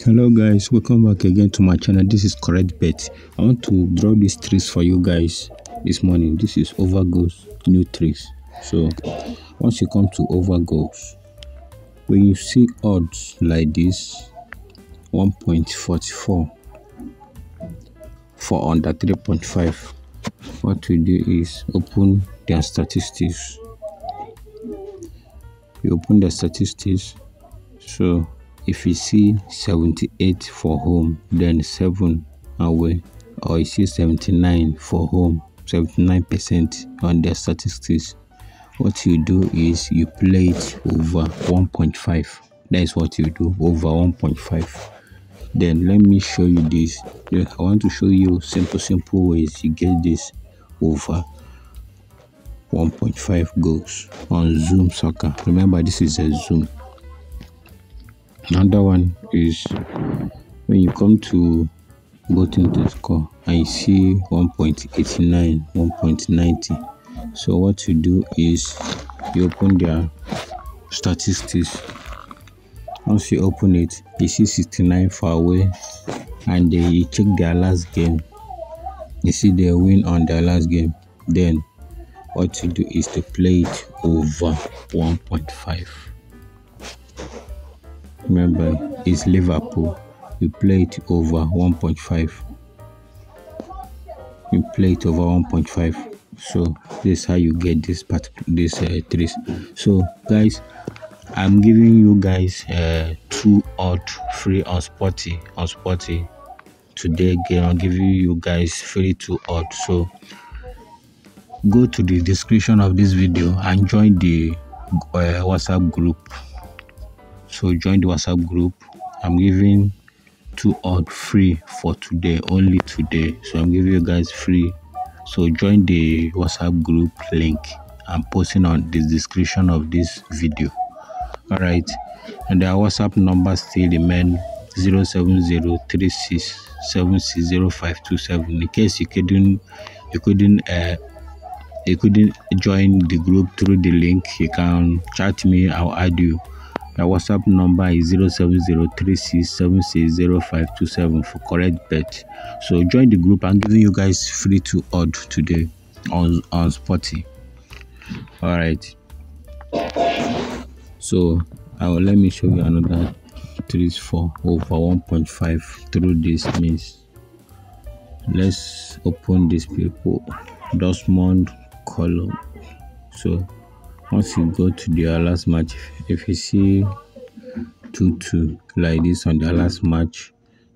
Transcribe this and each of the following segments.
Hello guys, welcome back again to my channel. This is Correct Bet. I want to draw these tricks for you guys this morning. This is over goals new tricks. So once you come to over goals, when you see odds like this 1.44 for under 3.5, what we do is open their statistics. You open the statistics. So if you see 78 for home, then 7 away, or you see 79 for home, 79% on their statistics, what you do is you play it over 1.5. That is what you do, over 1.5. Then let me show you this. I want to show you simple ways you get this over 1.5 goals on Zoom Soccer. Remember, this is a Zoom. Another one is when you come to voting to score and you see 1.89, 1.90. So what you do is you open their statistics. Once you open it, you see 69 far away, and then you check their last game. You see they win on their last game. Then what you do is to play it over 1.5. Remember, it's Liverpool. You play it over 1.5. You play it over 1.5. So this is how you get this trees. So guys, I'm giving you guys 2 odd free on Sporty today. Again, I'm giving you guys free 2 odd. So go to the description of this video and join the WhatsApp group. So join the WhatsApp group. I'm giving 2 odd free for today, only today. So I'm giving you guys free. So join the WhatsApp group link. I'm posting on the description of this video. All right, and the WhatsApp number still remain 07036760527. In case you couldn't join the group through the link, you can chat me. I'll add you. The WhatsApp number is 07036760527 for Correct Bet. So join the group. I'm giving you guys free 2 odd today on Sporty. All right. So let me show you another trees for over 1.5 through this means. Let's open this people Dortmund column. So once you go to their last match, if you see 2-2 like this on their last match,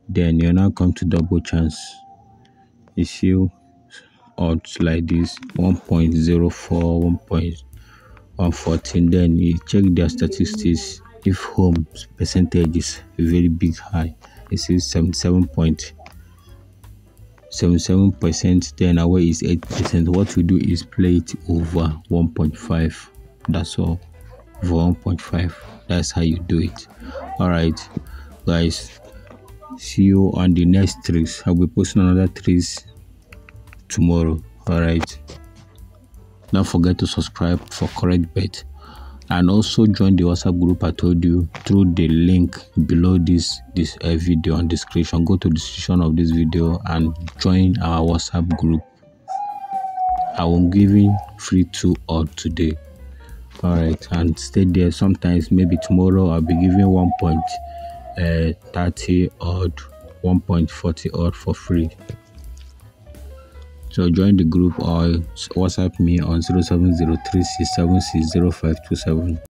then you now come to double chance. You see odds like this 1.04, 1.114. Then you check their statistics. If home percentage is a very big high, you see 77%, then away is 8%. What we do is play it over 1.5. That's all, over 1.5. That's how you do it. All right guys, see you on the next tricks. I'll be posting another tricks tomorrow. All right, don't forget to subscribe for Correct Bet, and also join the WhatsApp group I told you through the link below this video on description. Go to the description of this video and join our WhatsApp group. I will give you free 2 odd today. All right, and stay there. Sometimes maybe tomorrow I'll be giving 1.30 odd, 1.40 odd for free. So join the group or WhatsApp me on 07036760527.